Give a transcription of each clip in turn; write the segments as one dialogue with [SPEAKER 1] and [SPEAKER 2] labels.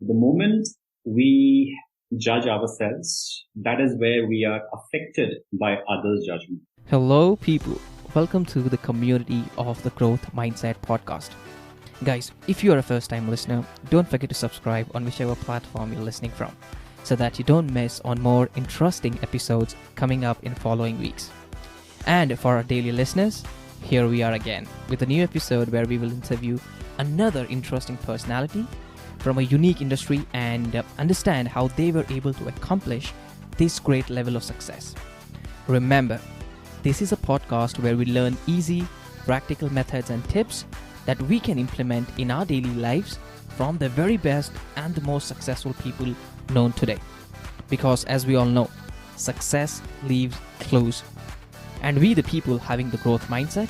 [SPEAKER 1] The moment we judge ourselves, that is where we are affected by others' judgment.
[SPEAKER 2] Hello, people. Welcome to the community of the Growth Mindset podcast. Guys, if you are a first time listener, don't forget to subscribe on whichever platform you're listening from so that you don't miss on more interesting episodes coming up in following weeks. And for our daily listeners, here we are again with a new episode where we will interview another interesting personality from a unique industry and understand how they were able to accomplish this great level of success. Remember, this is a podcast where we learn easy, practical methods and tips that we can implement in our daily lives from the very best and the most successful people known today. Because as we all know, success leaves clues. And we, the people having the growth mindset,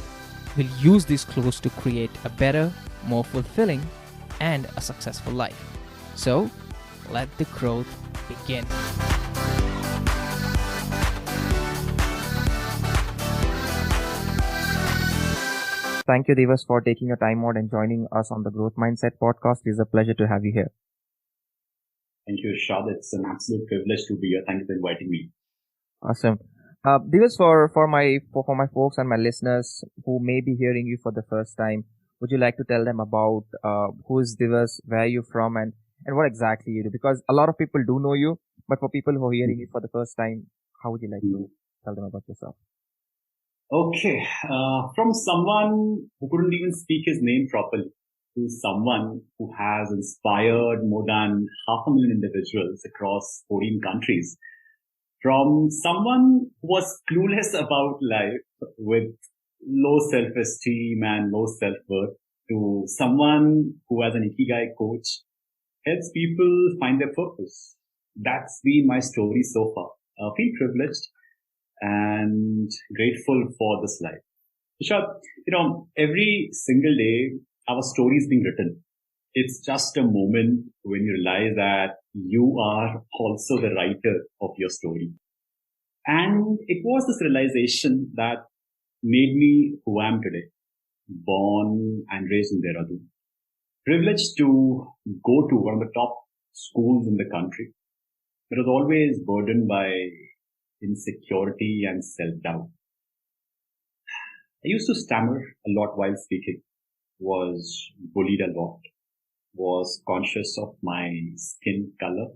[SPEAKER 2] will use these clues to create a better, more fulfilling, and a successful life. So, let the growth begin. Thank you, Divas, for taking your time out and joining us on the Growth Mindset podcast. It is a pleasure to have you here.
[SPEAKER 1] Thank you, Irshad. It's an absolute privilege to be here. Thank you for inviting me.
[SPEAKER 2] Awesome. Divas, for my folks and my listeners who may be hearing you for the first time, would you like to tell them about who is Divas, where are you from, and what exactly you do? Because a lot of people do know you, but for people who are hearing you for the first time, how would you like to tell them about yourself?
[SPEAKER 1] Okay. From someone who couldn't even speak his name properly to someone who has inspired more than 500,000 individuals across 14 countries. From someone who was clueless about life with low self-esteem and low self-worth to someone who as an IKIGAI coach helps people find their purpose. That's been my story so far. I feel privileged and grateful for this life. Irshad, every single day our story is being written. It's just a moment when you realize that you are also the writer of your story. And it was this realization that made me who I am today, born and raised in Dehradun, privileged to go to one of the top schools in the country. It was always burdened by insecurity and self-doubt. I used to stammer a lot while speaking, was bullied a lot, was conscious of my skin color,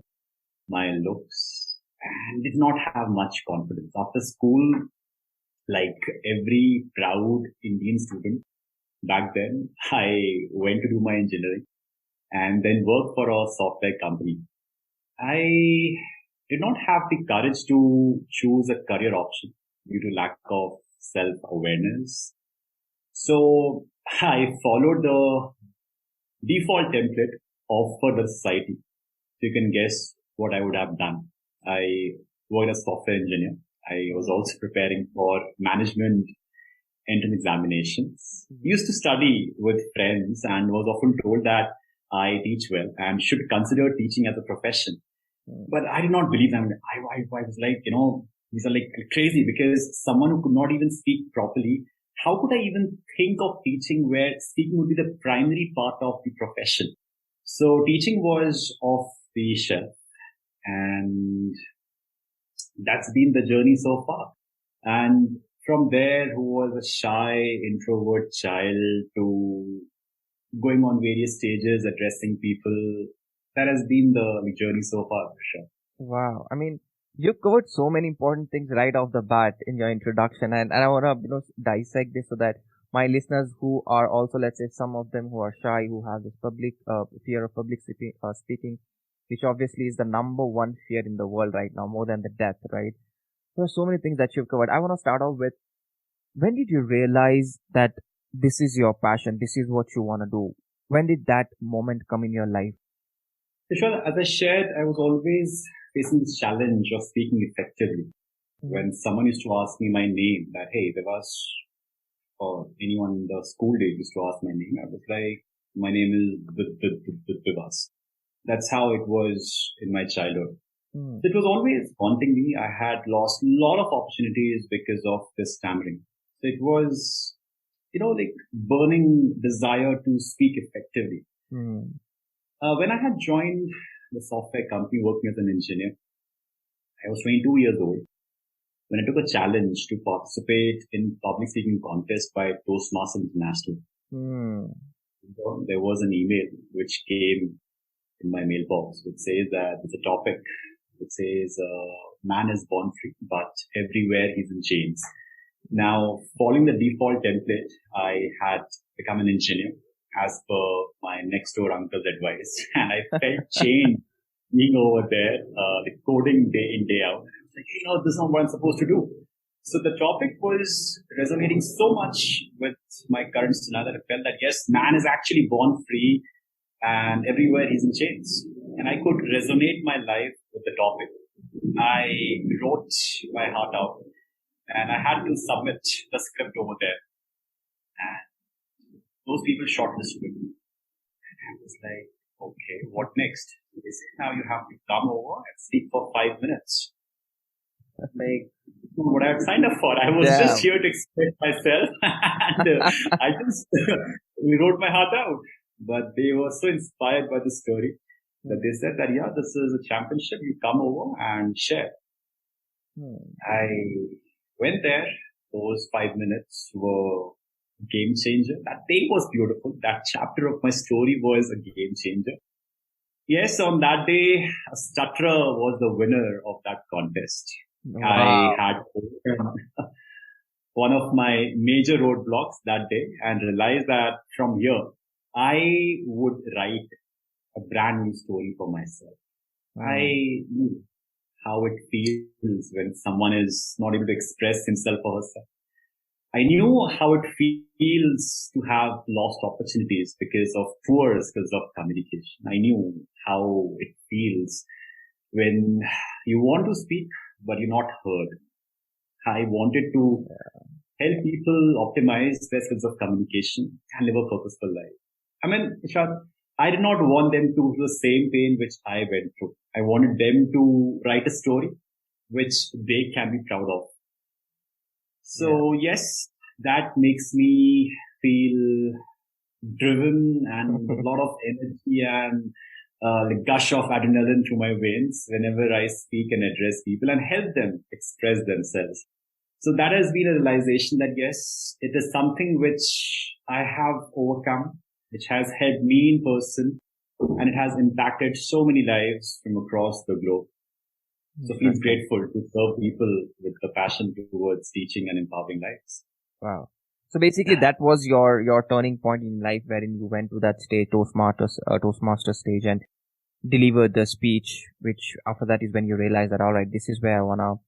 [SPEAKER 1] my looks, and did not have much confidence. After school, like every proud Indian student back then, I went to do my engineering and then worked for a software company. I did not have the courage to choose a career option due to lack of self-awareness. So I followed the default template offered by the society. So you can guess what I would have done. I worked as a software engineer. I was also preparing for management entrance examinations. I used to study with friends and was often told that I teach well and should consider teaching as a profession. But I did not believe them. I was like, these are like crazy because someone who could not even speak properly, how could I even think of teaching where speaking would be the primary part of the profession? So teaching was off the shelf, and that's been the journey so far. And from there, who was a shy, introvert child to going on various stages, addressing people, that has been the journey so far, Irshad.
[SPEAKER 2] Wow. I mean, you've covered so many important things right off the bat in your introduction, and I want to dissect this so that my listeners who are also, let's say, some of them who are shy, who have this public fear of public speaking, which obviously is the number one fear in the world right now, more than the death, right? There are so many things that you've covered. I want to start off with, when did you realize that this is your passion, this is what you want to do? When did that moment come in your life?
[SPEAKER 1] Irshad, as I shared, I was always facing this challenge of speaking effectively. When someone used to ask me my name, that, hey, Devas, or anyone in the school days used to ask my name, I was like, my name is Divas. That's how it was in my childhood. So it was always haunting me. I had lost a lot of opportunities because of this stammering. So it was, like burning desire to speak effectively. When I had joined the software company working as an engineer, I was 22 years old when I took a challenge to participate in public speaking contest by Toastmasters International. There was an email which came in my mailbox which says that it's a topic which says man is born free, but everywhere he's in chains. Now, following the default template, I had become an engineer as per my next door uncle's advice, and I felt chained being over there, the coding day in, day out. I was like, this is not what I'm supposed to do. So the topic was resonating so much with my current scenario that I felt that yes, man is actually born free and everywhere he's in chains. And I could resonate my life with the topic. I wrote my heart out and I had to submit the script over there. And those people shot the script. And I was like, okay, what next? They said, now you have to come over and speak for 5 minutes. Like, what I had signed up for. I was just here to express myself. And I just wrote my heart out. But they were so inspired by the story that they said that, yeah, this is a championship. You come over and share. I went there. Those 5 minutes were game changer. That day was beautiful. That chapter of my story was a game changer. Yes, on that day, a stutterer was the winner of that contest. Wow. I had one of my major roadblocks that day and realized that from here, I would write a brand new story for myself. I knew how it feels when someone is not able to express himself or herself. I knew how it feels to have lost opportunities because of poor skills of communication. I knew how it feels when you want to speak, but you're not heard. I wanted to help people optimize their skills of communication and live a purposeful life. I mean, Irshad, I did not want them to do the same pain which I went through. I wanted them to write a story which they can be proud of. So yes, that makes me feel driven and a lot of energy and the gush of adrenaline through my veins whenever I speak and address people and help them express themselves. So that has been a realization that yes, it is something which I have overcome, which has helped me in person, and it has impacted so many lives from across the globe. So feels grateful to serve people with the passion towards teaching and empowering lives.
[SPEAKER 2] Wow. So basically that was your turning point in life wherein you went to that stage, Toastmaster stage, and delivered the speech, which after that is when you realize that, all right, this is where I want to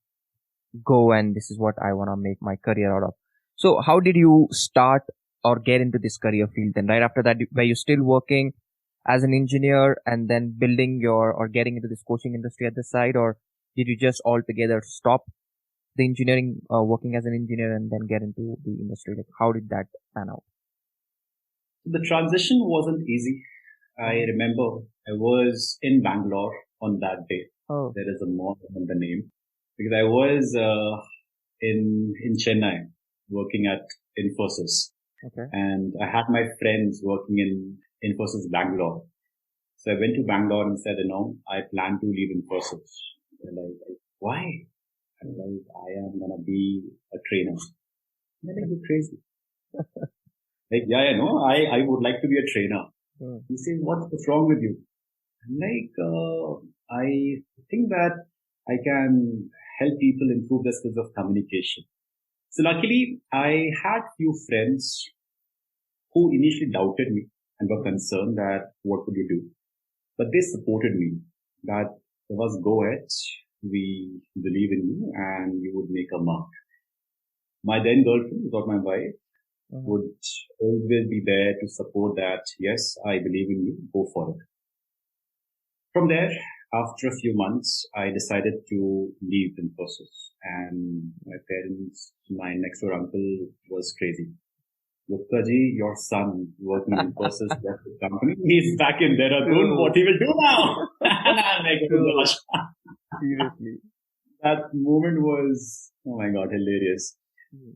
[SPEAKER 2] go and this is what I want to make my career out of. So how did you start or get into this career field then? Right after that, were you still working as an engineer and then building or getting into this coaching industry at the side, or did you just altogether stop the engineering, working as an engineer and then get into the industry? Like, how did that pan out?
[SPEAKER 1] The transition wasn't easy. I remember I was in Bangalore on that day. Oh. There is a mall on the name because I was in Chennai working at Infosys. Okay. And I had my friends working in Infosys Bangalore. So I went to Bangalore and said, I plan to leave Infosys. They're like, why? I'm like, I am going to be a trainer. They're like, you're crazy. Like, yeah, I know. I would like to be a trainer. He says, what's wrong with you? I'm like, I think that I can help people improve their skills of communication. So luckily, I had few friends who initially doubted me and were concerned that what would you do? But they supported me that there was go ahead. We believe in you and you would make a mark. My then girlfriend, who was my wife, would always be there to support that. Yes, I believe in you. Go for it. From there, after a few months, I decided to leave Infosys, and my parents, my next door uncle was crazy. Gupta ji, your son working in Infosys, left the company. He's back in Dehradun. What he will do now? And I'm like, oh gosh.
[SPEAKER 2] Seriously.
[SPEAKER 1] That moment was, oh my God, hilarious.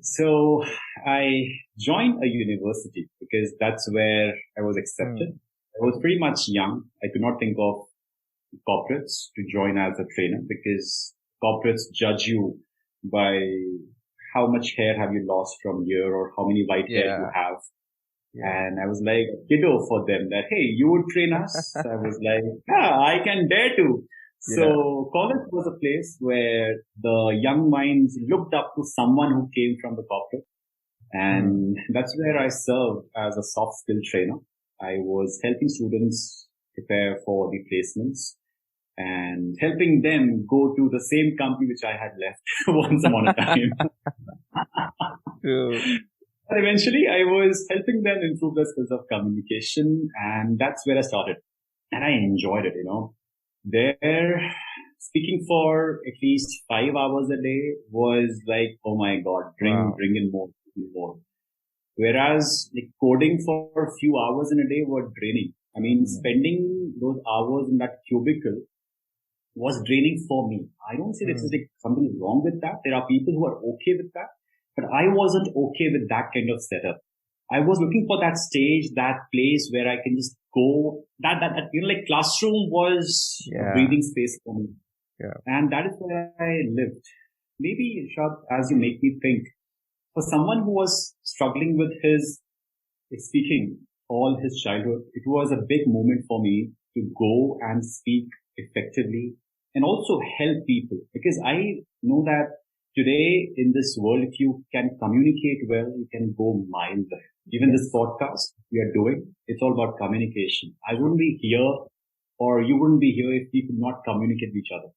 [SPEAKER 1] So I joined a university because that's where I was accepted. I was pretty much young. I could not think of corporates to join as a trainer because corporates judge you by how much hair have you lost from here or how many white hair you have. Yeah. And I was like a kiddo for them that, hey, you would train us. I was like, yeah, I can dare to. So college was a place where the young minds looked up to someone who came from the corporate. And that's where I served as a soft skill trainer. I was helping students prepare for the placements and helping them go to the same company which I had left once upon a time. But eventually I was helping them improve their skills of communication, and that's where I started. And I enjoyed it, There, speaking for at least 5 hours a day was like, oh my God, bring in more. Whereas like coding for a few hours in a day was draining. I mean, spending those hours in that cubicle was draining for me. I don't say there's like something wrong with that. There are people who are okay with that, but I wasn't okay with that kind of setup. I was looking for that stage, that place where I can just go. That like classroom was a breathing space for me. Yeah. And that is where I lived. Maybe, Irshad, as you make me think, for someone who was struggling with his speaking all his childhood, it was a big moment for me to go and speak effectively and also help people, because I know that today in this world, if you can communicate well, you can go miles ahead. Even this podcast we are doing, it's all about communication. I wouldn't be here or you wouldn't be here if we could not communicate with each other.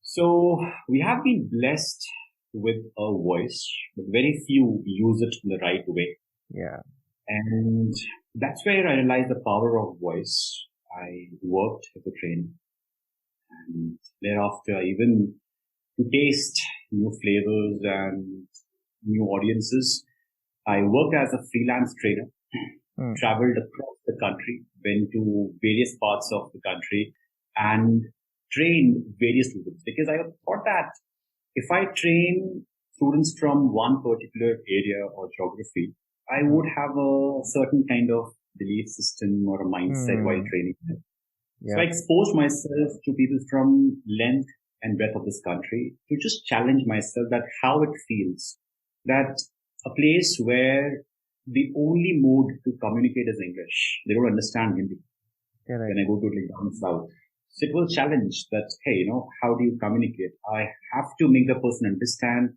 [SPEAKER 1] So we have been blessed with a voice, but very few use it in the right way. Yeah. And that's where I realized the power of voice. I worked as a trainer, and thereafter even to taste new flavors and new audiences, I worked as a freelance trainer, traveled across the country, went to various parts of the country and trained various students, because I thought that if I train students from one particular area or geography, I would have a certain kind of belief system or a mindset while training them. Yeah. So I exposed myself to people from length and breadth of this country to just challenge myself that how it feels, that a place where the only mode to communicate is English. They don't understand Hindi. Correct. When I go to down south. So it was a challenge that, hey, how do you communicate? I have to make the person understand.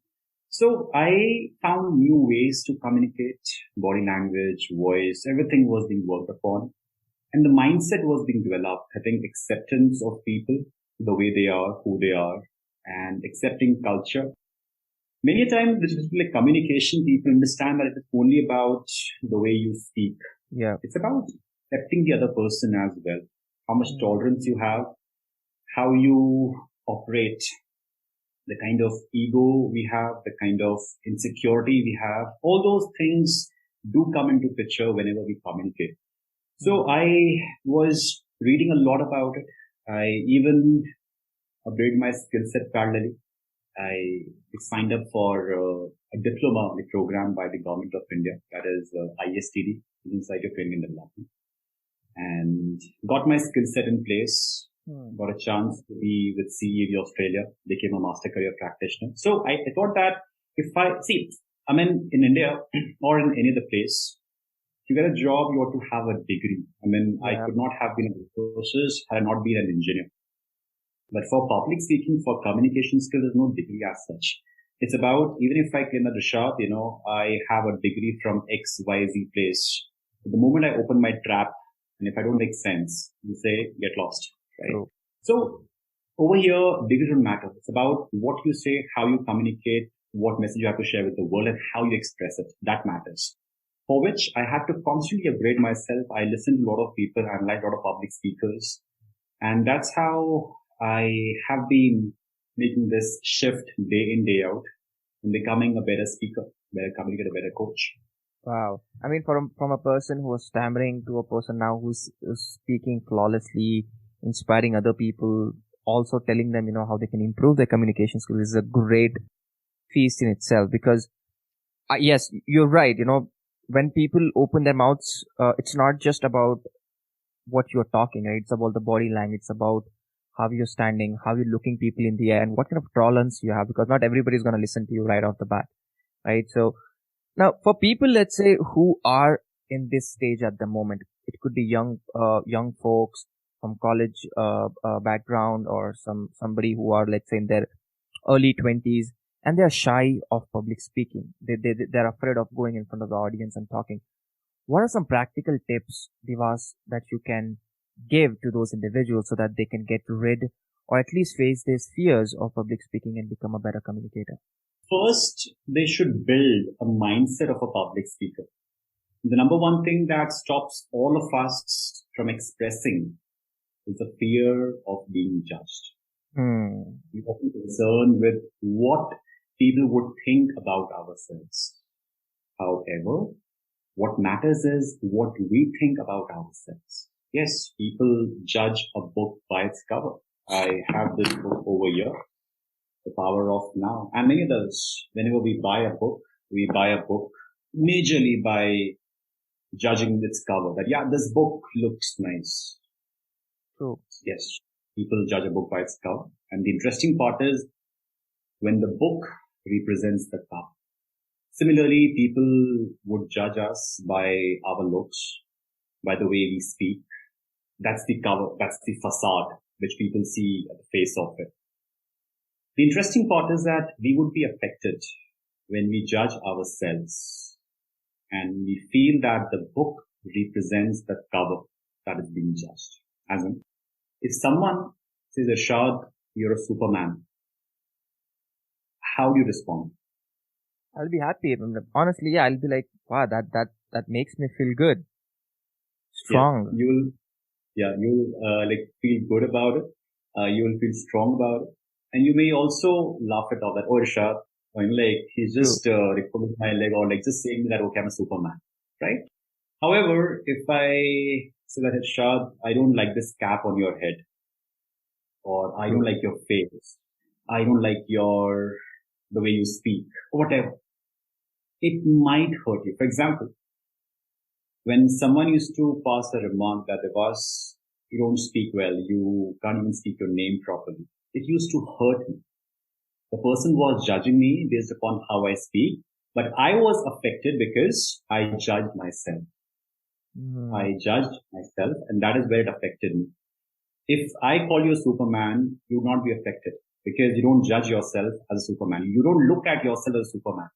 [SPEAKER 1] So I found new ways to communicate, body language, voice, everything was being worked upon. And the mindset was being developed. I think acceptance of people, the way they are, who they are, and accepting culture. Many times, like communication, people understand that it's only about the way you speak. Yeah. It's about accepting the other person as well. How much tolerance you have, how you operate, the kind of ego we have, the kind of insecurity we have. All those things do come into picture whenever we communicate. So I was reading a lot about it. I even upgraded my skill set parallelly. I signed up for a diploma program by the government of India, that is ISTD, Institute of Training and Development, and got my skill set in place. Got a chance to be with CEAV Australia, became a master career practitioner. So I thought that in India or in any other place, to get a job, you ought to have a degree. I could not have been a resources had I not been an engineer. But for public speaking, for communication skills, there's no degree as such. It's about, even if I claim that Irshad, I have a degree from XYZ place. But the moment I open my trap, and if I don't make sense, you say, get lost. Right? True. So over here, degrees don't matter. It's about what you say, how you communicate, what message you have to share with the world, and how you express it. That matters. For which I had to constantly upgrade myself. I listened to a lot of people, analyzed a lot of public speakers. And that's how I have been making this shift day in, day out, and becoming a better speaker, better communicator, better coach.
[SPEAKER 2] Wow. From a person who was stammering to a person now who's speaking flawlessly, inspiring other people, also telling them, how they can improve their communication skills is a great feast in itself. Because, yes, you're right. When people open their mouths, it's not just about what you're talking, right? It's about the body language. It's about how you're standing, how you're looking people in the eye, and what kind of tolerance you have, because not everybody's going to listen to you right off the bat, right? So now for people, let's say, who are in this stage at the moment, it could be young folks from college background, or somebody who are, let's say, in their early 20s, and they're shy of public speaking. They're afraid of going in front of the audience and talking. What are some practical tips, Divas, that you can give to those individuals so that they can get rid, or at least face these fears of public speaking and become a better communicator?
[SPEAKER 1] First, they should build a mindset of a public speaker. The number one thing that stops all of us from expressing is the fear of being judged. We are often concerned with what people would think about ourselves. However, what matters is what we think about ourselves. Yes, people judge a book by its cover. I have this book over here, The Power of Now, and many others. Whenever we buy a book majorly by judging its cover. That, yeah, this book looks nice.
[SPEAKER 2] True.
[SPEAKER 1] Yes, people judge a book by its cover. And the interesting part is when the book represents the cover. Similarly, people would judge us by our looks, by the way we speak. That's the cover, that's the facade which people see at the face of it. The interesting part is that we would be affected when we judge ourselves and we feel that the book represents the cover that is being judged. As in, if someone says, Irshad, you're a Superman, how do you respond?
[SPEAKER 2] I'll be happy. Honestly, yeah, I'll be like, wow, that makes me feel good. Strong.
[SPEAKER 1] Yeah, you'll like feel good about it. You will feel strong about it. And you may also laugh it off that, oh, Irshad, like, he's just pulling my leg, or like just saying that, okay, I'm a Superman, right? However, if I say that, Irshad, I don't like this cap on your head, or I don't like your face, I don't like the way you speak, or whatever, it might hurt you. For example, when someone used to pass a remark that you don't speak well, you can't even speak your name properly, it used to hurt me. The person was judging me based upon how I speak, but I was affected because I judged myself. I judged myself, and that is where it affected me. If I call you a Superman, you would not be affected because you don't judge yourself as a Superman. You don't look at yourself as a Superman.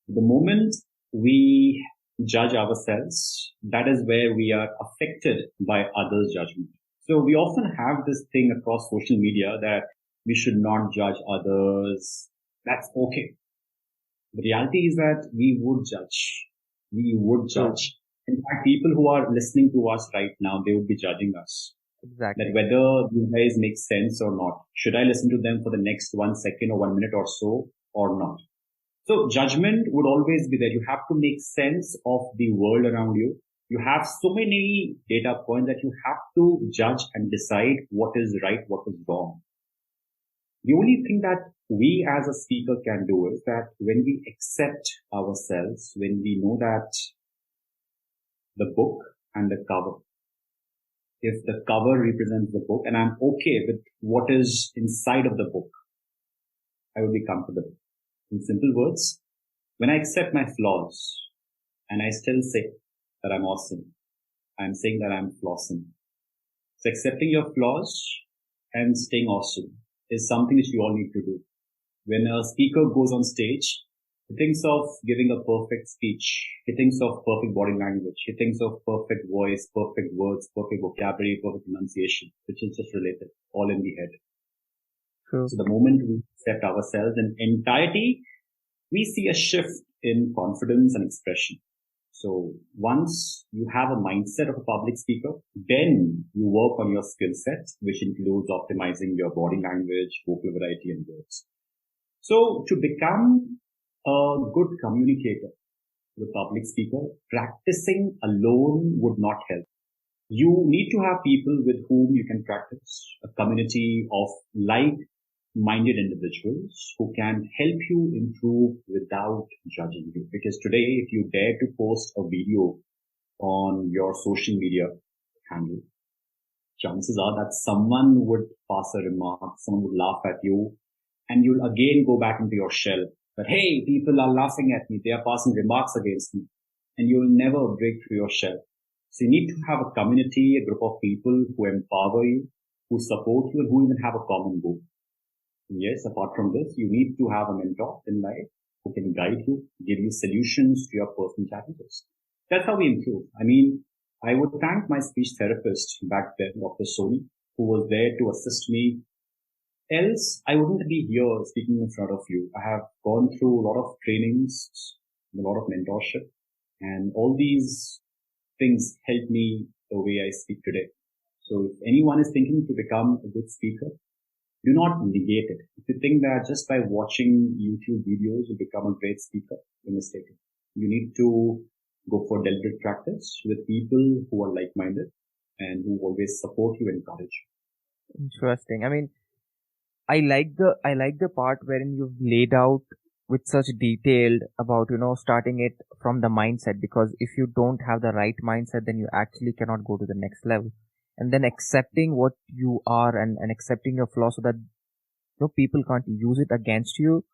[SPEAKER 1] The moment we judge ourselves, that is where we are affected by others' judgment. So we often have this thing across social media that we should not judge others. That's okay. The reality is that we would judge. We would judge. In fact, people who are listening to us right now, they would be judging us.
[SPEAKER 2] Exactly.
[SPEAKER 1] That whether you guys make sense or not. Should I listen to them for the next 1 second or 1 minute or so, or not? So judgment would always be there. You have to make sense of the world around you. You have so many data points that you have to judge and decide what is right, what is wrong. The only thing that we as a speaker can do is that when we accept ourselves, when we know that the book and the cover, if the cover represents the book and I'm okay with what is inside of the book, I will be comfortable. In simple words, when I accept my flaws and I still say that I'm awesome, I'm saying that I'm flossing. So accepting your flaws and staying awesome is something that you all need to do. When a speaker goes on stage, he thinks of giving a perfect speech. He thinks of perfect body language. He thinks of perfect voice, perfect words, perfect vocabulary, perfect pronunciation, which is just related, all in the head.
[SPEAKER 2] True.
[SPEAKER 1] So the moment we accept ourselves in entirety, we see a shift in confidence and expression. So once you have a mindset of a public speaker, then you work on your skill set, which includes optimizing your body language, vocal variety, and words. So to become a good communicator, the public speaker, practicing alone would not help. You need to have people with whom you can practice, a community of like-minded individuals who can help you improve without judging you. Because today, if you dare to post a video on your social media handle, chances are that someone would pass a remark, someone would laugh at you, and you'll again go back into your shell. That, hey, people are laughing at me, they are passing remarks against me, and you'll never break through your shell. So you need to have a community, a group of people who empower you, who support you, and who even have a common goal. Yes, apart from this, you need to have a mentor in life who can guide you, give you solutions to your personal challenges. That's how we improve. I mean, I would thank my speech therapist back then, Dr. Soni, who was there to assist me. Else, I wouldn't be here speaking in front of you. I have gone through a lot of trainings, a lot of mentorship, and all these things help me the way I speak today. So if anyone is thinking to become a good speaker, do not negate it. If you think that just by watching YouTube videos you become a great speaker, you're mistaken. You need to go for deliberate practice with people who are like-minded and who always support you and encourage you.
[SPEAKER 2] Interesting. I mean, I like the part wherein you've laid out with such detailed about, starting it from the mindset, because if you don't have the right mindset, then you actually cannot go to the next level. And then accepting what you are and accepting your flaws so that people can't use it against you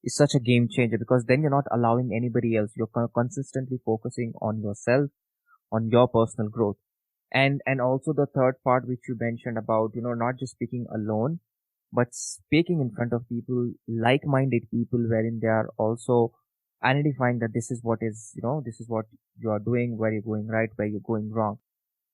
[SPEAKER 2] is such a game changer, because then you're not allowing anybody else. You're consistently focusing on yourself, on your personal growth. And also the third part which you mentioned about, not just speaking alone, but speaking in front of people, like-minded people, wherein they are also identifying that this is what you are doing, where you're going right, where you're going wrong.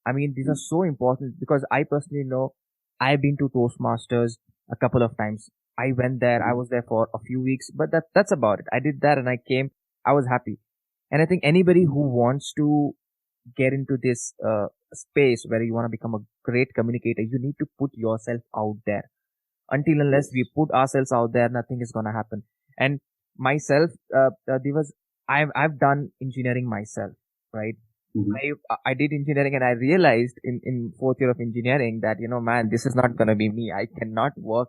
[SPEAKER 2] I mean, these are so important, because I personally know I've been to Toastmasters a couple of times. I went there, I was there for a few weeks, but that's about it. I did that and I came, I was happy. And I think anybody who wants to get into this space where you want to become a great communicator, you need to put yourself out there. Until unless we put ourselves out there, nothing is going to happen. And myself, Divas, I've done engineering myself, right?
[SPEAKER 1] Mm-hmm.
[SPEAKER 2] I did engineering, and I realized in fourth year of engineering that, man, this is not going to be me. I cannot work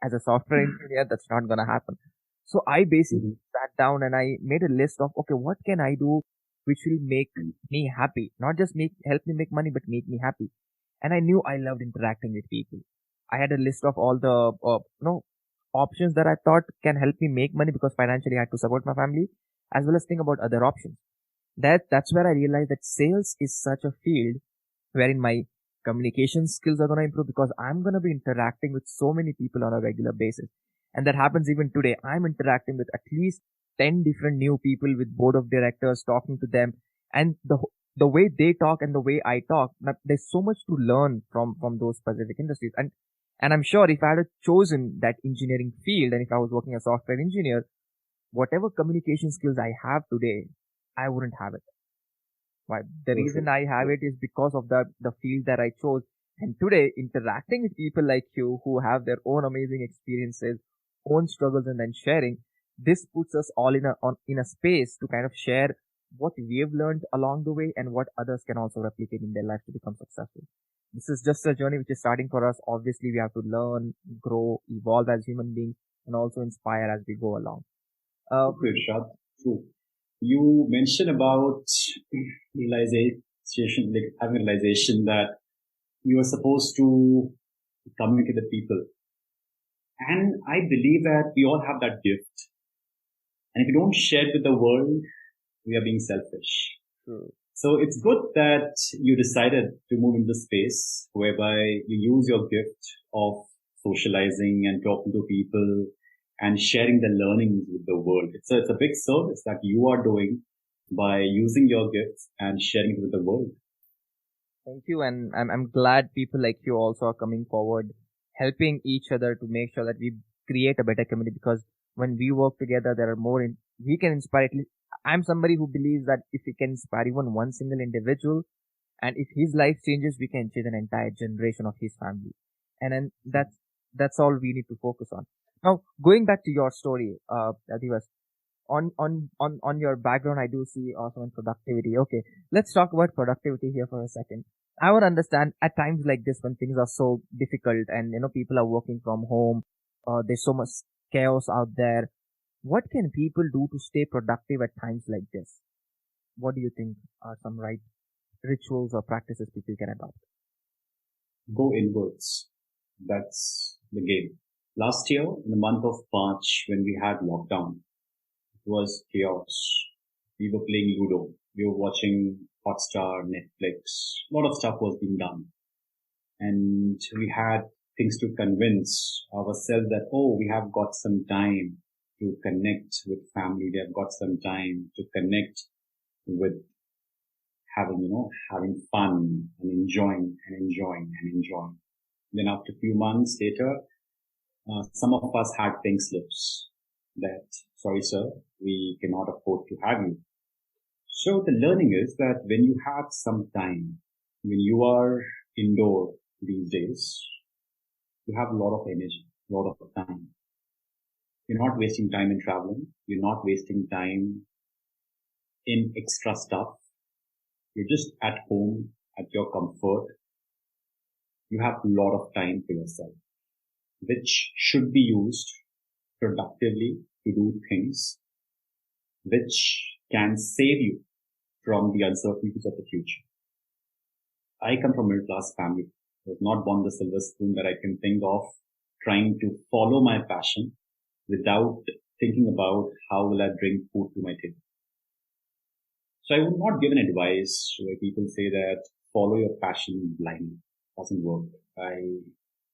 [SPEAKER 2] as a software engineer. That's not going to happen. So I basically sat down and I made a list of, okay, what can I do which will make me happy? Not just help me make money, but make me happy. And I knew I loved interacting with people. I had a list of all the, options that I thought can help me make money, because financially I had to support my family, as well as think about other options. That's where I realized that sales is such a field wherein my communication skills are going to improve, because I'm going to be interacting with so many people on a regular basis. And that happens even today. I'm interacting with at least 10 different new people with board of directors, talking to them, and the way they talk and the way I talk, there's so much to learn from those specific industries. And I'm sure if I had chosen that engineering field, and if I was working as a software engineer, whatever communication skills I have today, I wouldn't have it. Why? The reason I have it is because of the field that I chose. And today, interacting with people like you who have their own amazing experiences, own struggles, and then sharing, this puts us all in a space to kind of share what we've learned along the way and what others can also replicate in their life to become successful. This is just a journey which is starting for us. Obviously, we have to learn, grow, evolve as human beings, and also inspire as we go along.
[SPEAKER 1] Okay, Irshad. True. You mentioned about realization, like having a realization that you are supposed to communicate with people. And I believe that we all have that gift. And if you don't share it with the world, we are being selfish.
[SPEAKER 2] True.
[SPEAKER 1] So it's good that you decided to move into space whereby you use your gift of socializing and talking to people and sharing the learnings with the world. It's a big service that you are doing by using your gifts and sharing it with the world.
[SPEAKER 2] Thank you. And I'm glad people like you also are coming forward, helping each other to make sure that we create a better community, because when we work together, there are more, we can inspire at least. I'm somebody who believes that if we can inspire even one single individual, and if his life changes, we can change an entire generation of his family. And then that's all we need to focus on. Now, going back to your story, Divas, on your background, I do see awesome productivity. Okay, let's talk about productivity here for a second. I would understand at times like this when things are so difficult and people are working from home, there's so much chaos out there. What can people do to stay productive at times like this? What do you think are some right rituals or practices people can adopt?
[SPEAKER 1] go inwards. That's the game. Last year, in the month of March, when we had lockdown, it was chaos. We were playing Ludo. We were watching Hotstar, Netflix. A lot of stuff was being done. And we had things to convince ourselves that, oh, we have got some time to connect with family. We have got some time to connect with having fun and enjoying. Then after a few months later, some of us had pink slips that, sorry, sir, we cannot afford to have you. So the learning is that when you have some time, when you are indoor these days, you have a lot of energy, a lot of time. You're not wasting time in traveling. You're not wasting time in extra stuff. You're just at home, at your comfort. You have a lot of time for yourself, which should be used productively to do things which can save you from the uncertainties of the future. I come from a middle class family. I was not born the silver spoon that I can think of trying to follow my passion without thinking about how will I bring food to my table. So I would not give an advice where people say that follow your passion blindly. It doesn't work. I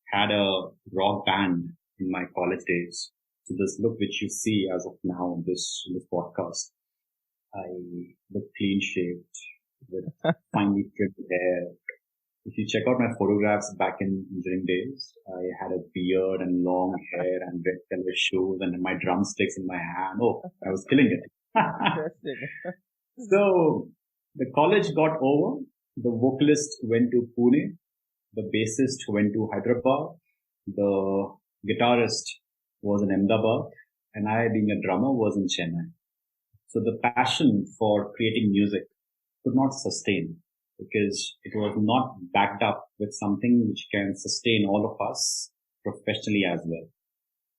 [SPEAKER 1] had a rock band in my college days. So this look which you see as of now in this podcast, I look clean shaved with finely trimmed hair. If you check out my photographs back in engineering days, I had a beard and long hair and red color shoes and my drumsticks in my hand. Oh, I was killing it.
[SPEAKER 2] Interesting.
[SPEAKER 1] So the college got over. The vocalist went to Pune. The bassist went to Hyderabad. The guitarist was in Ahmedabad. And I, being a drummer, was in Chennai. So the passion for creating music could not sustain because it was not backed up with something which can sustain all of us professionally as well.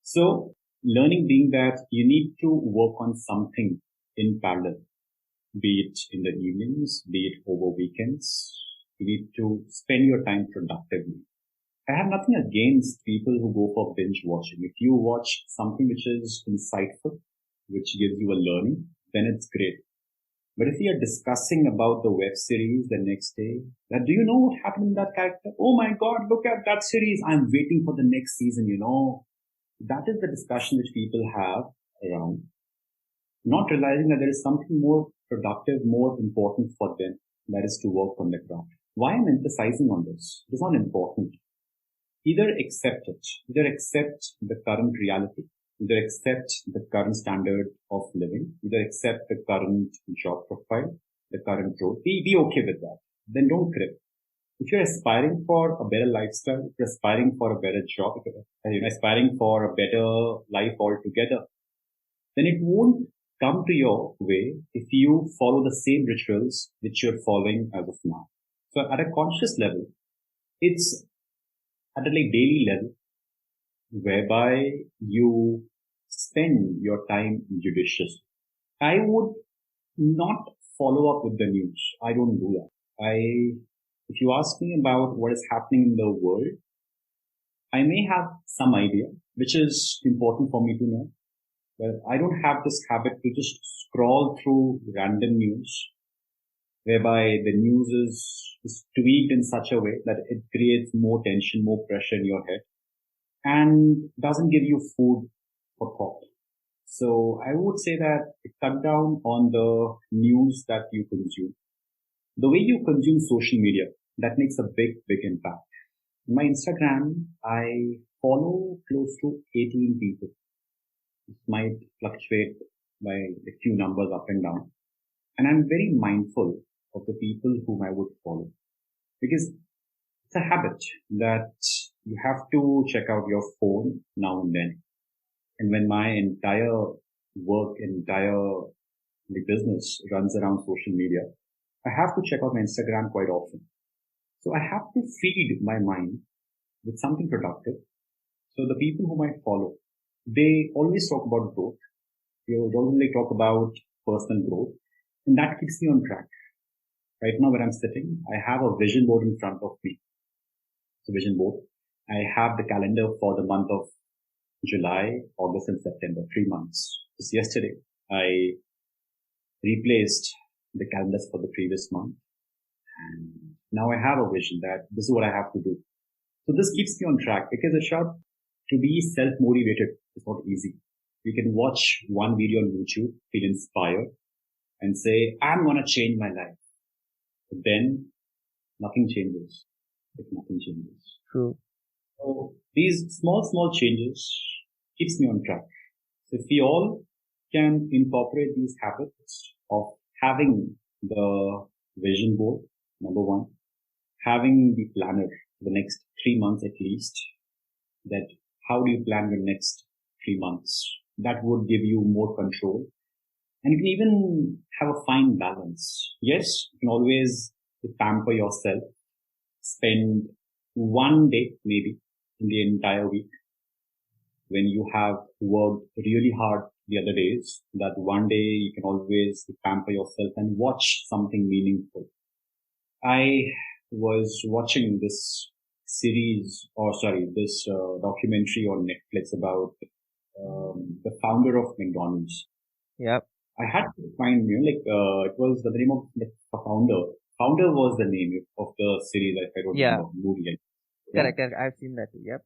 [SPEAKER 1] So learning being that you need to work on something in parallel, be it in the evenings, be it over weekends. You need to spend your time productively. I have nothing against people who go for binge watching. If you watch something which is insightful, which gives you a learning, then it's great. But if you are discussing about the web series the next day, that do you know what happened in that character? Oh my God, look at that series. I'm waiting for the next season, That is the discussion which people have around, not realizing that there is something more productive, more important for them, that is to work on the craft. Why I'm emphasizing on this? It is not important. Either accept it, either accept the current reality, either accept the current standard of living, either accept the current job profile, the current role. Be okay with that. Then don't quit. If you're aspiring for a better lifestyle, if you're aspiring for a better job, if you're aspiring for a better life altogether, then it won't come to your way if you follow the same rituals which you're following as of now. So at a conscious level, it's at a daily level whereby you spend your time judiciously. I would not follow up with the news. I don't do that. If you ask me about what is happening in the world, I may have some idea, which is important for me to know. But I don't have this habit to just scroll through random news, whereby the news is tweaked in such a way that it creates more tension, more pressure in your head, and doesn't give you food for thought. So I would say that cut down on the news that you consume. The way you consume social media, that makes a big, big impact. In my Instagram, I follow close to 18 people. It might fluctuate by a few numbers up and down. And I'm very mindful of the people whom I would follow, because it's a habit that you have to check out your phone now and then. And when my entire work, entire business runs around social media, I have to check out my Instagram quite often. So I have to feed my mind with something productive. So the people whom I follow, they always talk about growth. They only talk about personal growth, and that keeps me on track. Right now where I'm sitting, I have a vision board in front of me. So vision board. I have the calendar for the month of July, August, and September, 3 months. Just yesterday, I replaced the calendars for the previous month. And now I have a vision that this is what I have to do. So this keeps me on track because Irshad, to be self-motivated is not easy. You can watch one video on YouTube, feel inspired, and say, I'm going to change my life. But then nothing changes if nothing changes.
[SPEAKER 2] True.
[SPEAKER 1] So these small changes keeps me on track. So if we all can incorporate these habits of having the vision board, number one, having the planner for the next 3 months at least, that how do you plan your next 3 months? That would give you more control. And you can even have a fine balance. Yes, you can always pamper yourself, spend one day maybe in the entire week when you have worked really hard the other days, that one day you can always pamper yourself and watch something meaningful. I was watching this documentary on Netflix about the founder of McDonald's.
[SPEAKER 2] Yep.
[SPEAKER 1] I had to find, it was the name of the founder. Founder was the name of the series, if I don't remember, movie. Yeah.
[SPEAKER 2] Correct. I've seen that too. Yep.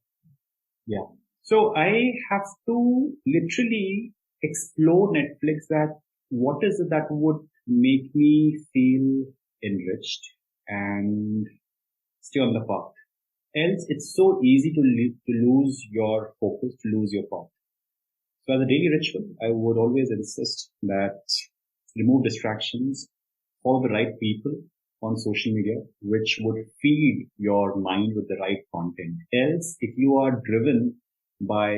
[SPEAKER 1] Yeah. So I have to literally explore Netflix, that what is it that would make me feel enriched and stay on the path. Else, it's so easy to lose your focus, to lose your path. So as a daily ritual, I would always insist that remove distractions, follow the right people on social media, which would feed your mind with the right content. Else, if you are driven by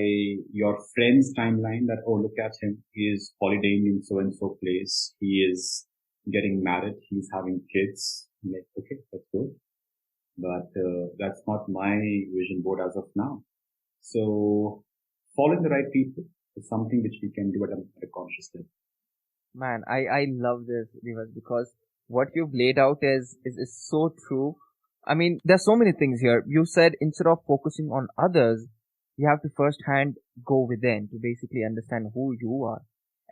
[SPEAKER 1] your friend's timeline that, oh, look at him, he is holidaying in so-and-so place, he is getting married, he's having kids, I'm like, okay, that's good. But that's not my vision board as of now. So following the right people is something which we can do at a conscious level.
[SPEAKER 2] Man, I love this, Divas, because what you've laid out is so true. I mean, there's so many things here. You said instead of focusing on others, you have to firsthand go within to basically understand who you are,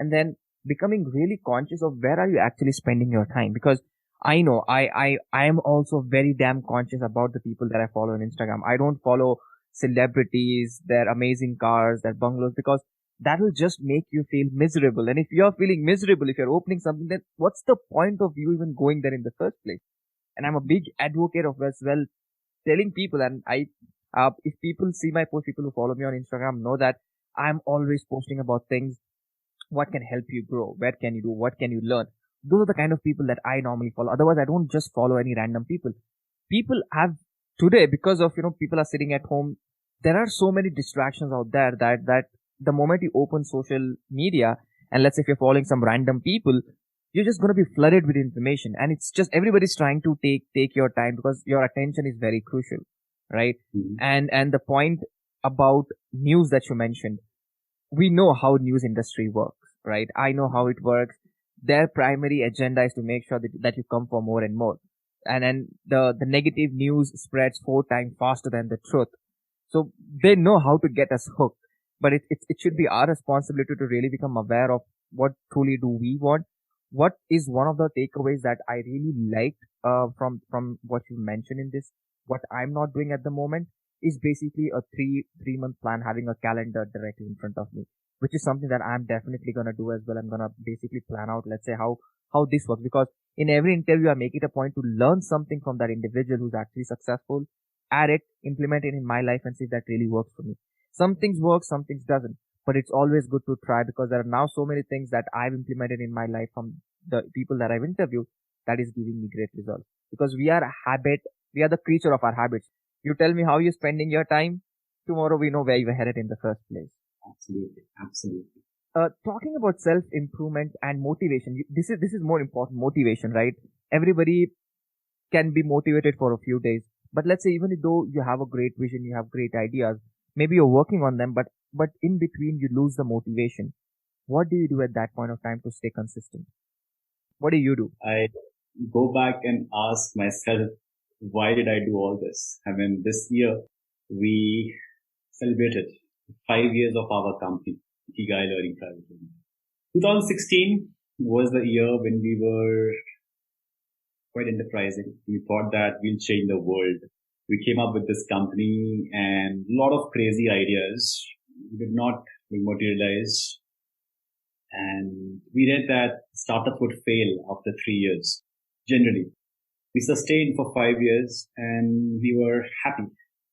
[SPEAKER 2] and then becoming really conscious of where are you actually spending your time. Because I know I am also very damn conscious about the people that I follow on Instagram. I don't follow celebrities, their amazing cars, their bungalows, because that will just make you feel miserable. And if you're feeling miserable, if you're opening something, then what's the point of you even going there in the first place? And I'm a big advocate of as well telling people, and if people see my post, people who follow me on Instagram know that I'm always posting about things. What can help you grow? Where can you do? What can you learn? Those are the kind of people that I normally follow. Otherwise, I don't just follow any random people. People have today, because of, people are sitting at home. There are so many distractions out there that the moment you open social media, and let's say if you're following some random people, you're just going to be flooded with information. And it's just everybody's trying to take your time, because your attention is very crucial, right?
[SPEAKER 1] Mm-hmm.
[SPEAKER 2] And the point about news that you mentioned, we know how news industry works, right? I know how it works. Their primary agenda is to make sure that you come for more and more. And then the negative news spreads 4 times faster than the truth. So they know how to get us hooked. But it should be our responsibility to really become aware of what truly do we want. What is one of the takeaways that I really liked from what you mentioned in this, what I'm not doing at the moment, is basically a three-month plan, having a calendar directly in front of me, which is something that I'm definitely going to do as well. I'm going to basically plan out, let's say, how this works, because in every interview, I make it a point to learn something from that individual who's actually successful, add it, implement it in my life, and see if that really works for me. Some things work, some things doesn't, but it's always good to try, because there are now so many things that I've implemented in my life from the people that I've interviewed that is giving me great results. Because we are the creature of our habits. You tell me how you're spending your time, tomorrow we know where you were headed in the first place.
[SPEAKER 1] Absolutely.
[SPEAKER 2] Talking about self-improvement and motivation, this is more important, motivation, right? Everybody can be motivated for a few days, but let's say even though you have a great vision, you have great ideas, maybe you're working on them, but in between you lose the motivation. What do you do at that point of time to stay consistent? What do you do?
[SPEAKER 1] I go back and ask myself why did I do all this? I mean, this year we celebrated 5 years of our company, IKIGAI Learning Private Limited. 2016 was the year when we were quite enterprising. We thought that we'll change the world. We came up with this company and a lot of crazy ideas did not materialize. And we read that startup would fail after 3 years. Generally, we sustained for 5 years and we were happy.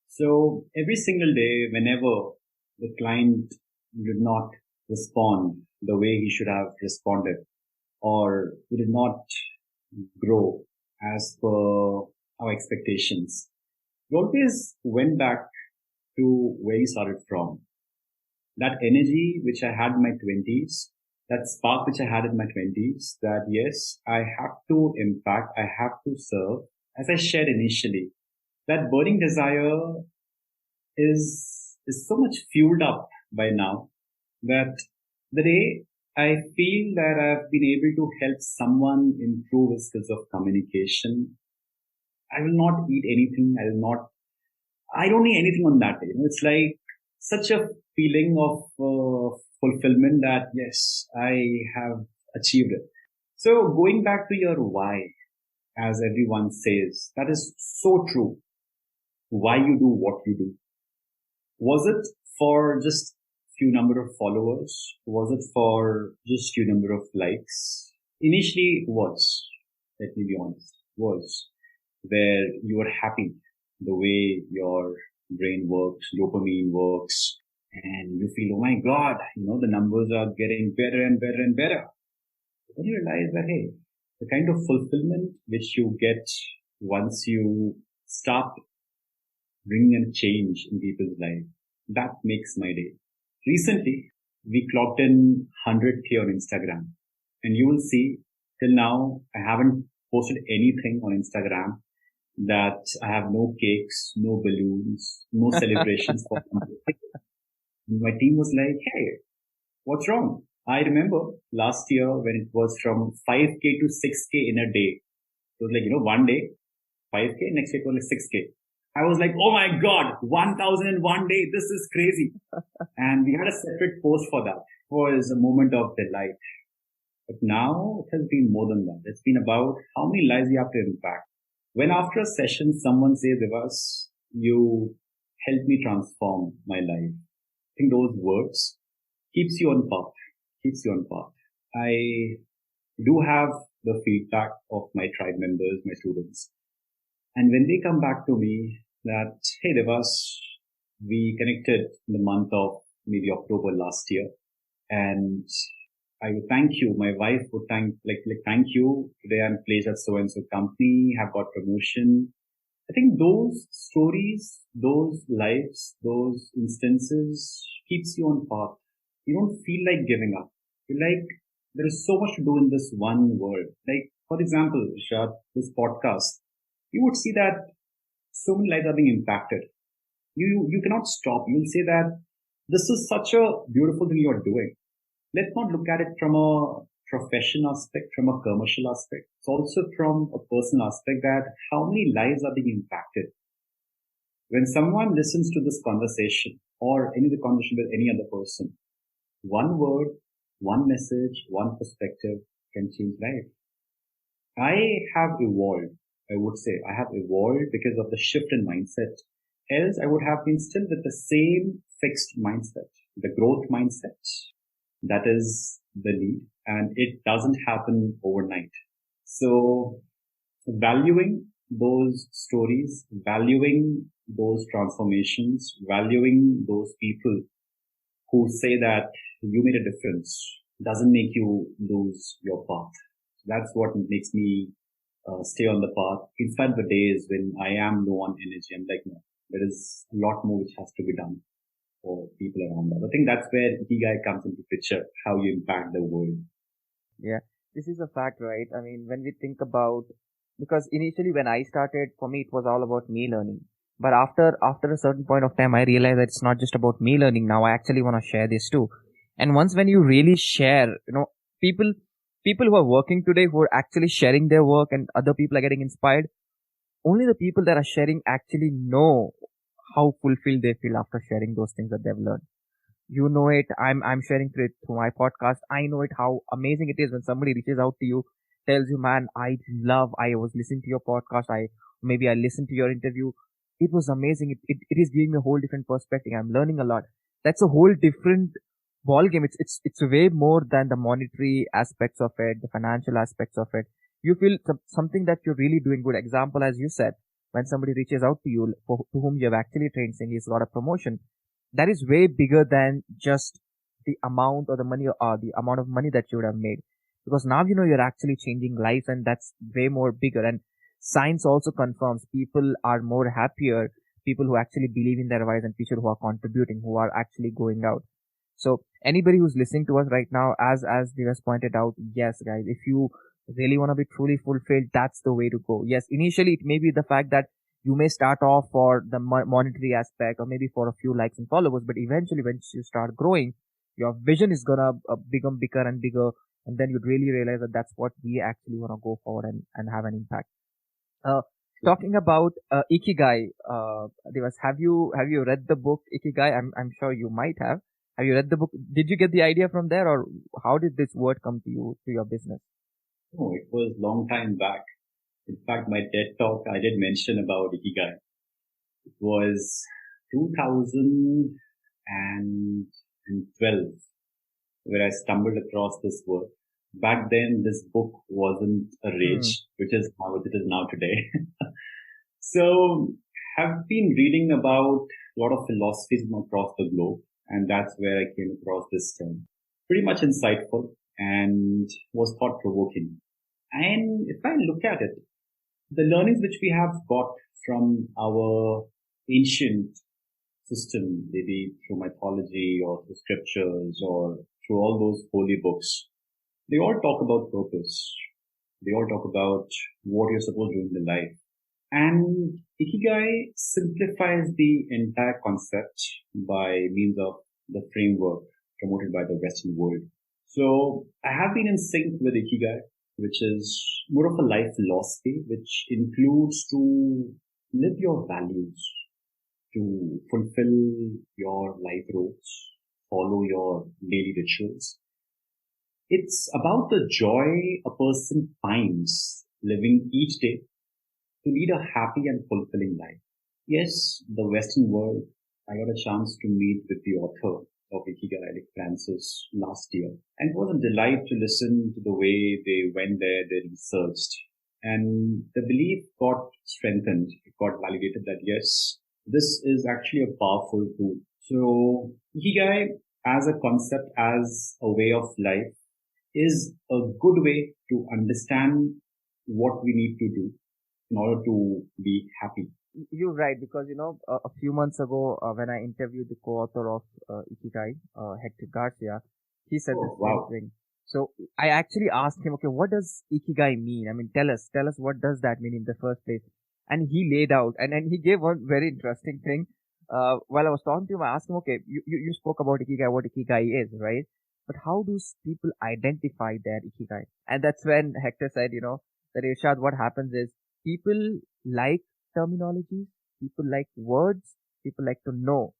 [SPEAKER 1] So every single day, whenever the client did not respond the way he should have responded, or we did not grow as per our expectations, we always went back to where we started from. That energy which I had in my 20s, that spark which I had in my 20s, that yes, I have to impact, I have to serve. As I shared initially, that burning desire is so much fueled up by now that the day I feel that I've been able to help someone improve his skills of communication, I will not eat anything. I don't need anything on that day. It's like such a feeling of fulfillment that yes, I have achieved it. So going back to your why, as everyone says, that is so true. Why you do what you do. Was it for just few number of followers? Was it for just few number of likes? Initially it was, let me be honest, was where you are happy the way your brain works, dopamine works, and you feel, oh my God, the numbers are getting better and better and better. Then you realize that, hey, the kind of fulfillment which you get once you start bringing a change in people's life, that makes my day. Recently, we clocked in 100K on Instagram, and you will see till now, I haven't posted anything on Instagram that I have no cakes, no balloons, no celebrations for my team was like, hey, what's wrong? I remember last year when it was from 5K to 6K in a day. It was like, one day, 5K, next day it was like 6K. I was like, oh my God, 1,000 in one day. This is crazy. And we had a separate post for that. It was a moment of delight. But now it has been more than that. It's been about how many lives you have to impact. When after a session, someone says, Divas, you helped me transform my life. I think those words keeps you on path. I do have the feedback of my tribe members, my students. And when they come back to me that, hey, Divas, we connected in the month of maybe October last year. And I would thank you. My wife would thank you. Today I'm placed at so-and-so company, have got promotion. I think those stories, those lives, those instances keeps you on path. You don't feel like giving up. You're like, there is so much to do in this one world. Like, for example, Irshad, this podcast, you would see that so many lives are being impacted. You cannot stop. You'll say that this is such a beautiful thing you're doing. Let's not look at it from a profession aspect, from a commercial aspect. It's also from a personal aspect that how many lives are being impacted. When someone listens to this conversation or any of the conversation with any other person, one word, one message, one perspective can change life. I have evolved. I would say I have evolved because of the shift in mindset. Else I would have been still with the same fixed mindset, the growth mindset. That is the need, and it doesn't happen overnight. So valuing those stories, valuing those transformations, valuing those people who say that you made a difference doesn't make you lose your path. That's what makes me stay on the path in spite of the days when I am low on energy. I'm like, no, there is a lot more which has to be done for people around us. I think that's where Ikigai comes into picture, how you impact the world.
[SPEAKER 2] Yeah, this is a fact, right? I mean, when we think about, because initially when I started, for me, it was all about me learning. But after a certain point of time, I realized that it's not just about me learning. Now I actually want to share this too. And once when you really share, people who are working today, who are actually sharing their work and other people are getting inspired, only the people that are sharing actually know how fulfilled they feel after sharing those things that they've learned. You know it. I'm sharing through my podcast. I know it, how amazing it is when somebody reaches out to you, tells you, man, I was listening to your podcast. Maybe I listened to your interview. It was amazing. It is giving me a whole different perspective. I'm learning a lot. That's a whole different ball game. It's way more than the monetary aspects of it, the financial aspects of it. You feel something that you're really doing good. Example, as you said, when somebody reaches out to you to whom you have actually trained, saying he's got a promotion, that is way bigger than just the amount or the money or the amount of money that you would have made. Because now you know you're actually changing lives, and that's way more bigger. And science also confirms people are more happier, people who actually believe in their advice and people who are contributing, who are actually going out. So anybody who's listening to us right now, as Divas pointed out, yes, guys, if you really want to be truly fulfilled, that's the way to go. Yes, initially it may be the fact that you may start off for the monetary aspect or maybe for a few likes and followers, but eventually once you start growing, your vision is gonna become bigger and bigger, and then you'd really realize that that's what we actually want to go for and have an impact. Uh, Talking about Ikigai, Devas, have you read the book Ikigai? I'm sure you might have. Have you read the book? Did you get the idea from there, or how did this word come to you, to your business?
[SPEAKER 1] No, it was long time back. In fact, my TED talk, I did mention about Ikigai. It was 2012 where I stumbled across this word. Back then, this book wasn't a rage, which is how it is now today. So, have been reading about a lot of philosophies from across the globe, and that's where I came across this term. Pretty much insightful and was thought provoking. And if I look at it, the learnings which we have got from our ancient system, maybe through mythology or through scriptures or through all those holy books, they all talk about purpose. They all talk about what you're supposed to do in life. And Ikigai simplifies the entire concept by means of the framework promoted by the Western world. So I have been in sync with Ikigai, which is more of a life philosophy, which includes to live your values, to fulfill your life roles, follow your daily rituals. It's about the joy a person finds living each day to lead a happy and fulfilling life. Yes, the Western world, I got a chance to meet with the author of Ikigai, Eric Francis, last year. And it was a delight to listen to the way they went there, they researched. And the belief got strengthened. It got validated that yes, this is actually a powerful tool. So Ikigai as a concept, as a way of life, is a good way to understand what we need to do in order to be happy.
[SPEAKER 2] You're right, because a few months ago when I interviewed the co-author of Ikigai, Hector Garcia, he said the same thing. So I actually asked him, okay, what does Ikigai mean? I mean, tell us what does that mean in the first place? And he laid out, and he gave one very interesting thing. While I was talking to him, I asked him, okay, you spoke about Ikigai, what Ikigai is, right? But how do people identify their Ikigai? And that's when Hector said, that Irshad, what happens is people like terminology, people like words, people like to know.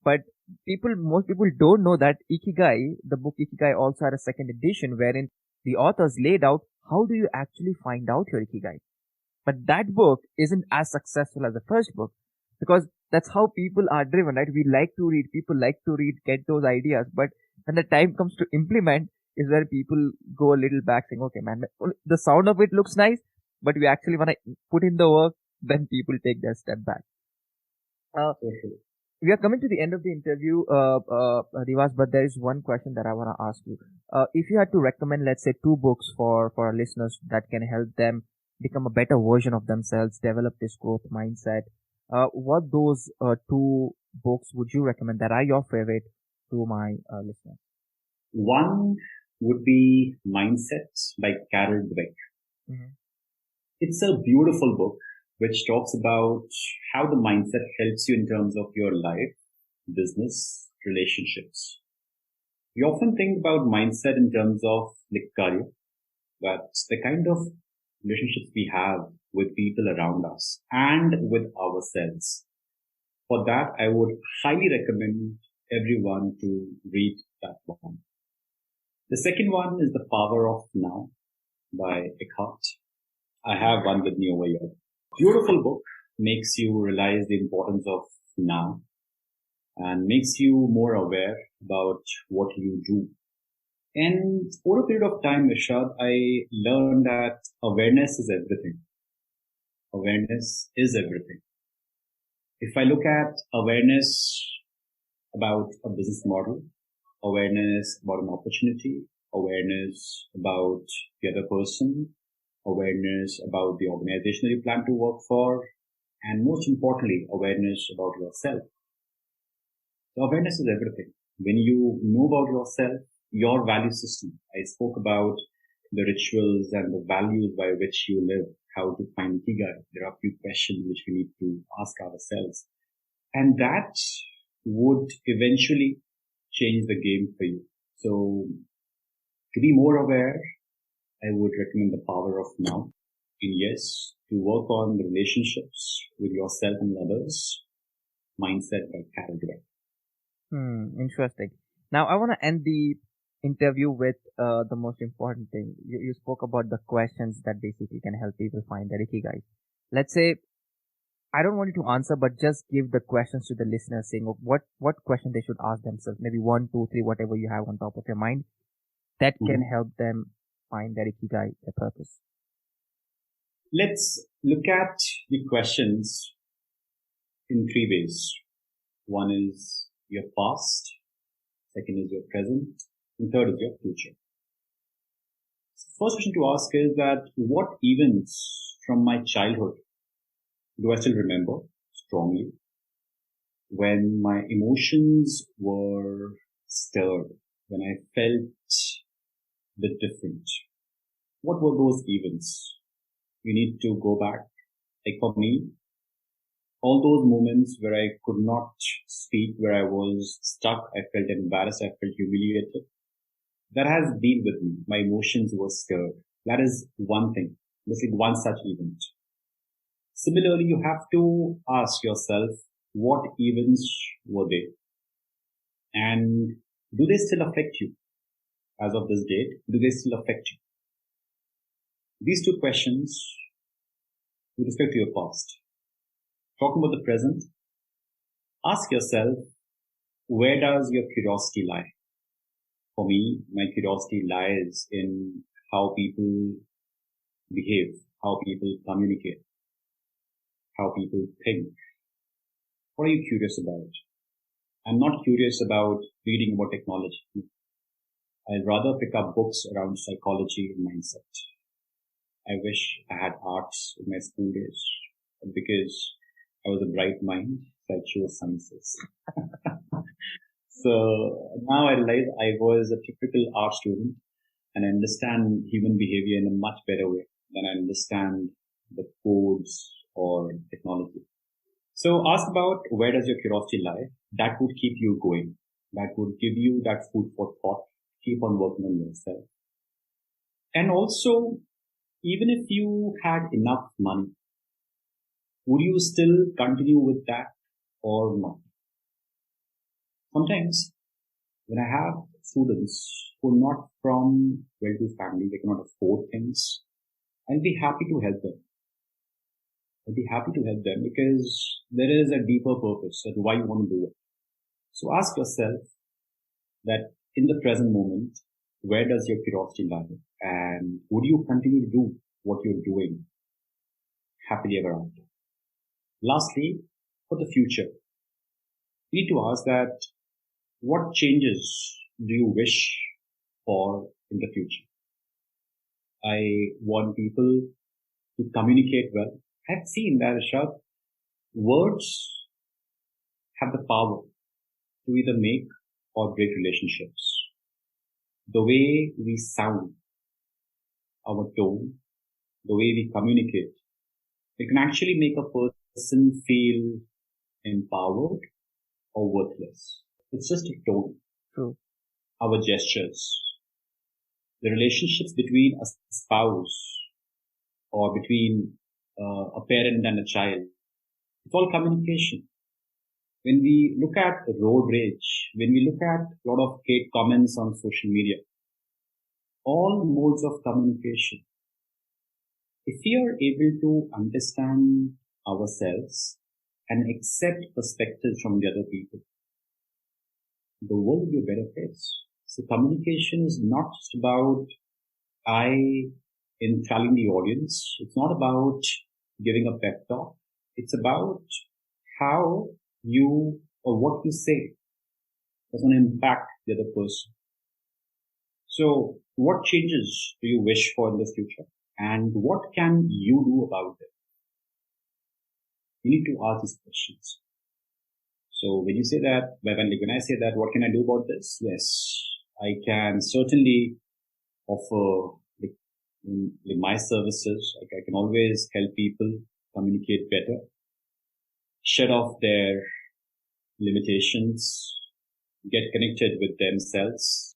[SPEAKER 2] But most people don't know that Ikigai, the book Ikigai also had a second edition wherein the authors laid out how do you actually find out your Ikigai. But that book isn't as successful as the first book because that's how people are driven, right? We like to read, people like to read, get those ideas. But when the time comes to implement is where people go a little back saying, okay, man, the sound of it looks nice, but we actually want to put in the work, then people take their step back. We are coming to the end of the interview, Divas, but there is one question that I want to ask you. If you had to recommend, let's say, 2 books for our listeners that can help them become a better version of themselves, develop this growth mindset, what those 2 books would you recommend that are your favorite to my listeners?
[SPEAKER 1] One would be Mindset by Carol Dweck. Mm-hmm. It's a beautiful book which talks about how the mindset helps you in terms of your life, business, relationships. We often think about mindset in terms of the career, but the kind of relationships we have, with people around us and with ourselves. For that, I would highly recommend everyone to read that one. The second one is The Power of Now by Eckhart. I have one with me over here. Beautiful book, makes you realize the importance of now and makes you more aware about what you do. And over a period of time, Irshad, I learned that awareness is everything. Awareness is everything. If I look at awareness about a business model, awareness about an opportunity, awareness about the other person, awareness about the organization that you plan to work for, and most importantly, awareness about yourself. So awareness is everything. When you know about yourself, your value system, I spoke about the rituals and the values by which you live, how to find IKIGAI. There are a few questions which we need to ask ourselves. And that would eventually change the game for you. So to be more aware, I would recommend The Power of Now. And yes, to work on the relationships with yourself and others, Mindset by Carol Dweck.
[SPEAKER 2] Interesting. Now I want to end the interview with the most important thing. You spoke about the questions that basically can help people find their ikigai. Let's say, I don't want you to answer, but just give the questions to the listeners, saying what question they should ask themselves. Maybe 1, 2, 3, whatever you have on top of your mind, that can help them find their ikigai, their purpose.
[SPEAKER 1] Let's look at the questions in 3 ways. One is your past, second is your present, and third is your future. So first question to ask is that what events from my childhood do I still remember strongly when my emotions were stirred, when I felt a bit different? What were those events? You need to go back. Like for me, all those moments where I could not speak, where I was stuck, I felt embarrassed, I felt humiliated. That has been with me. My emotions were stirred. That is one thing. That's like one such event. Similarly, you have to ask yourself, what events were they? And do they still affect you? As of this date, do they still affect you? These 2 questions with respect to your past. Talking about the present, ask yourself, where does your curiosity lie? For me, my curiosity lies in how people behave, how people communicate, how people think. What are you curious about? I'm not curious about reading about technology. I'd rather pick up books around psychology and mindset. I wish I had arts in my school days because I was a bright mind, so I chose sciences. So now I realize I was a typical art student and I understand human behavior in a much better way than I understand the codes or technology. So ask about where does your curiosity lie? That would keep you going. That would give you that food for thought. Keep on working on yourself. And also, even if you had enough money, would you still continue with that or not? Sometimes when I have students who are not from well-to-do family, they cannot afford things, I'll be happy to help them. I'll be happy to help them because there is a deeper purpose at why you want to do it. So ask yourself that in the present moment, where does your curiosity lie? And would you continue to do what you're doing happily ever after? Lastly, for the future, you need to ask that what changes do you wish for in the future? I want people to communicate well. I've seen that, Irshad, words have the power to either make or break relationships. The way we sound, our tone, the way we communicate, it can actually make a person feel empowered or worthless. It's just a tone.
[SPEAKER 2] True.
[SPEAKER 1] Our gestures, the relationships between a spouse or between a parent and a child. It's all communication. When we look at road rage, when we look at a lot of hate comments on social media, all modes of communication, if we are able to understand ourselves and accept perspectives from the other people, the world will be a better place. So communication is not just about enthralling the audience. It's not about giving a pep talk. It's about how you or what you say does not impact the other person. So what changes do you wish for in the future? And what can you do about it? You need to ask these questions. So when you say that, when I say that, what can I do about this? Yes, I can certainly offer my services. Like I can always help people communicate better, shed off their limitations, get connected with themselves,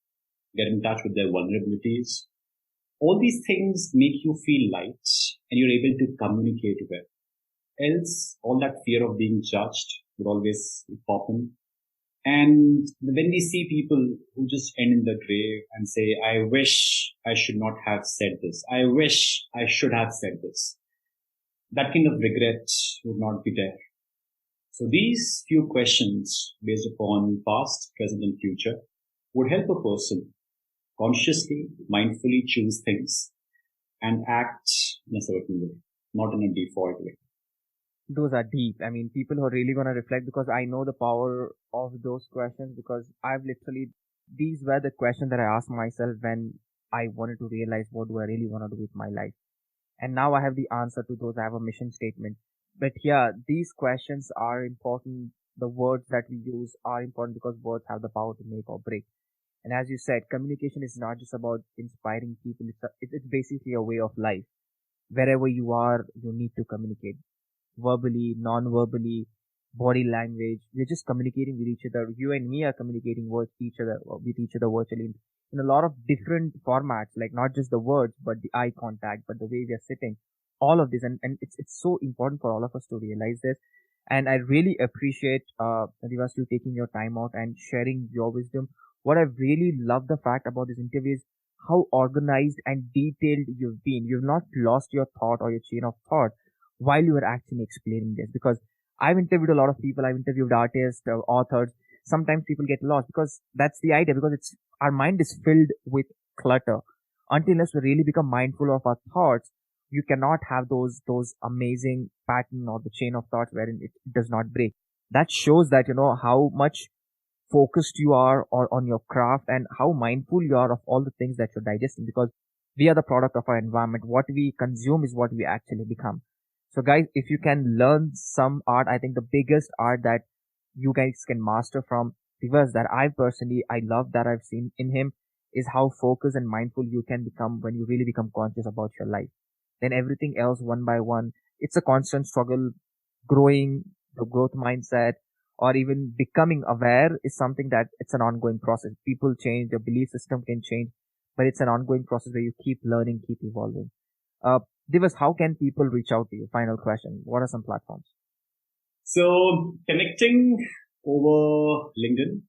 [SPEAKER 1] get in touch with their vulnerabilities. All these things make you feel light and you're able to communicate well. Else, all that fear of being judged would always pop in. And when we see people who just end in the grave and say, I wish I should not have said this. I wish I should have said this. That kind of regret would not be there. So these few questions based upon past, present and future would help a person consciously, mindfully choose things and act in a certain way, not in a default way.
[SPEAKER 2] Those are deep. I mean, people who are really going to reflect, because I know the power of those questions, because these were the questions that I asked myself when I wanted to realize what do I really want to do with my life. And now I have the answer to those. I have a mission statement. But yeah, these questions are important. The words that we use are important because words have the power to make or break. And as you said, communication is not just about inspiring people. It's basically a way of life. Wherever you are, you need to communicate. Verbally, non-verbally, body language. We're just communicating with each other. You and me are communicating with each other virtually in a lot of different formats, like not just the words, but the eye contact, but the way we are sitting, all of this. And it's so important for all of us to realize this. And I really appreciate, Divas, you taking your time out and sharing your wisdom. What I really love the fact about this interview is how organized and detailed you've been. You've not lost your thought or your chain of thought while you were actually explaining this, because I've interviewed a lot of people. I've interviewed artists, authors. Sometimes people get lost because that's the idea, because our mind is filled with clutter. Unless we really become mindful of our thoughts, you cannot have those amazing pattern or the chain of thoughts wherein it does not break. That shows that, how much focused you are on your craft and how mindful you are of all the things that you're digesting, because we are the product of our environment. What we consume is what we actually become. So guys, if you can learn some art, I think the biggest art that you guys can master from Divas that I love that I've seen in him is how focused and mindful you can become when you really become conscious about your life. Then everything else one by one, it's a constant struggle. Growing the growth mindset or even becoming aware is something that it's an ongoing process. People change, their belief system can change, but it's an ongoing process where you keep learning, keep evolving. Divas, how can people reach out to you? Final question. What are some platforms?
[SPEAKER 1] So connecting over LinkedIn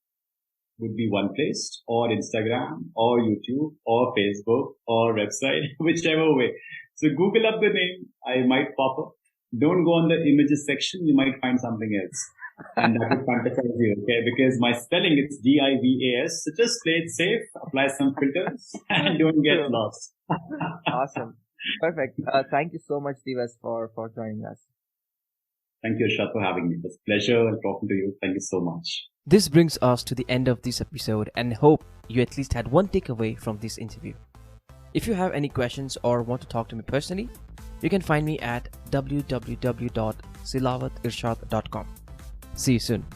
[SPEAKER 1] would be one place, or Instagram, or YouTube, or Facebook, or website, whichever way. So Google up the name. I might pop up. Don't go on the images section. You might find something else. And that would fantasize you, okay? Because my spelling, it's Divas. So just play it safe, apply some filters, and don't get lost.
[SPEAKER 2] Awesome. Perfect. Thank you so much, Divas, for joining us.
[SPEAKER 1] Thank you, Irshad, for having me. It was a pleasure talking to you. Thank you so much.
[SPEAKER 2] This brings us to the end of this episode, and hope you at least had one takeaway from this interview. If you have any questions or want to talk to me personally, you can find me at www.silawathirshad.com. See you soon.